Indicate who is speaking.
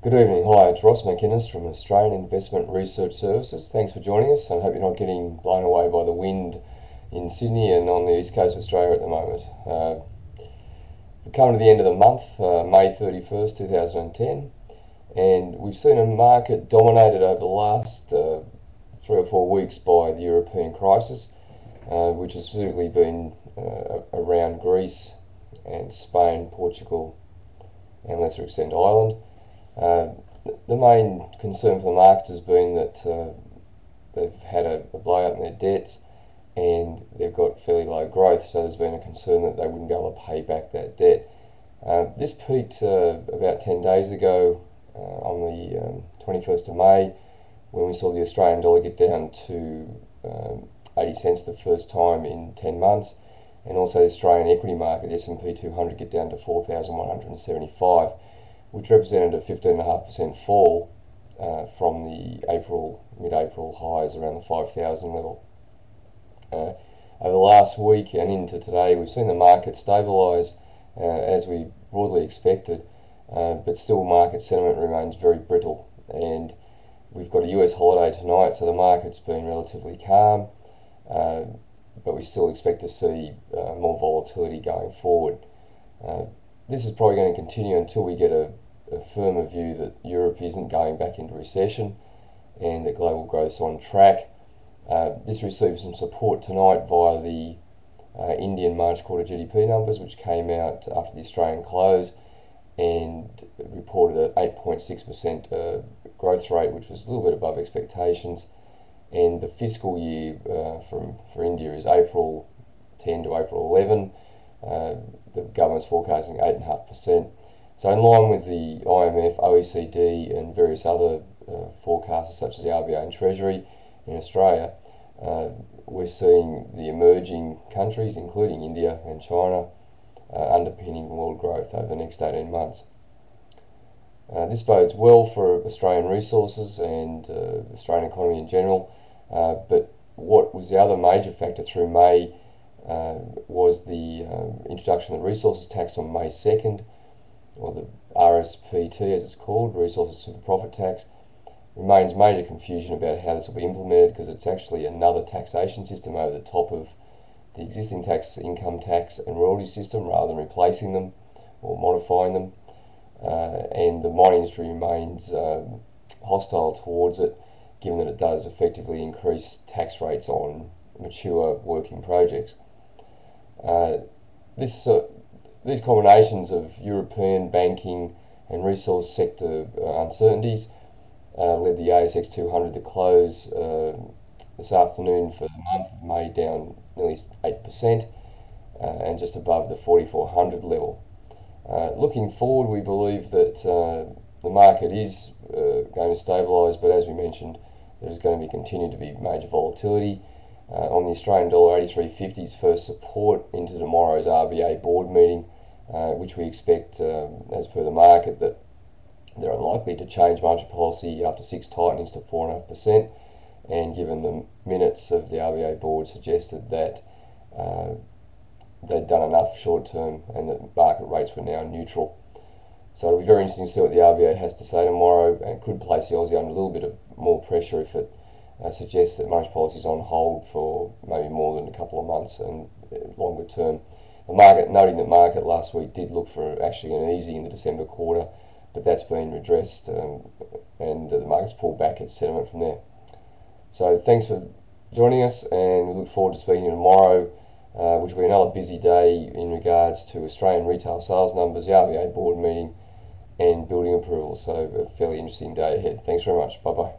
Speaker 1: Good evening. Hi, it's Ross McInnes from Australian Investment Research Services. Thanks for joining us, and I hope you're not getting blown away by the wind in Sydney and on the east coast of Australia at the moment. We're coming to the end of the month, May 31st, 2010, and we've seen a market dominated over the last 3 or 4 weeks by the European crisis, which has specifically been around Greece and Spain, Portugal, and lesser extent Ireland. The main concern for the markets has been that they've had a blowout in their debts and they've got fairly low growth, so there's been a concern that they wouldn't be able to pay back that debt. This peaked about 10 days ago on the 21st of May, when we saw the Australian dollar get down to 80 cents the first time in 10 months, and also the Australian equity market, the S&P 200, get down to 4,175, which represented a 15.5% fall from the mid-April highs around the 5,000 level. Over the last week and into today, we've seen the market stabilise as we broadly expected, but still market sentiment remains very brittle, and we've got a US holiday tonight, so the market's been relatively calm, but we still expect to see more volatility going forward. This is probably going to continue until we get a firmer view that Europe isn't going back into recession and that global growth's on track. This received some support tonight via the Indian March quarter GDP numbers, which came out after the Australian close and reported an 8.6% growth rate, which was a little bit above expectations. And the fiscal year for India is April 10 to April 11. The government's forecasting 8.5%. So in line with the IMF, OECD and various other forecasters such as the RBA and Treasury in Australia, we're seeing the emerging countries, including India and China, underpinning world growth over the next 18 months. This bodes well for Australian resources and the Australian economy in general, but what was the other major factor through May was the introduction of the resources tax on May 2nd, or the RSPT as it's called, Resources Super Profit Tax. Remains major confusion about how this will be implemented, because it's actually another taxation system over the top of the existing income tax and royalty system, rather than replacing them or modifying them. And the mining industry remains hostile towards it, given that it does effectively increase tax rates on mature working projects. These combinations of European banking and resource sector uncertainties led the ASX 200 to close this afternoon for the month of May down nearly 8% and just above the 4,400 level. Looking forward, we believe that the market is going to stabilise, but as we mentioned, there's going to continue to be major volatility. On the Australian dollar, 83.50's first support into tomorrow's RBA board meeting, which we expect, as per the market, that they're unlikely to change monetary policy after 6 tightenings to 4.5%, and given the minutes of the RBA board suggested that they'd done enough short term and that market rates were now neutral. So it'll be very interesting to see what the RBA has to say tomorrow, and could place the Aussie under a little bit of more pressure if it suggests that monetary policy is on hold for maybe more than a couple of months and longer term. The market, noting that market last week did look for actually an easy in the December quarter, but that's been redressed, and the market's pulled back its sentiment from there. So thanks for joining us, and we look forward to speaking to you tomorrow, which will be another busy day in regards to Australian retail sales numbers, the RBA board meeting, and building approval. So a fairly interesting day ahead. Thanks very much. Bye bye.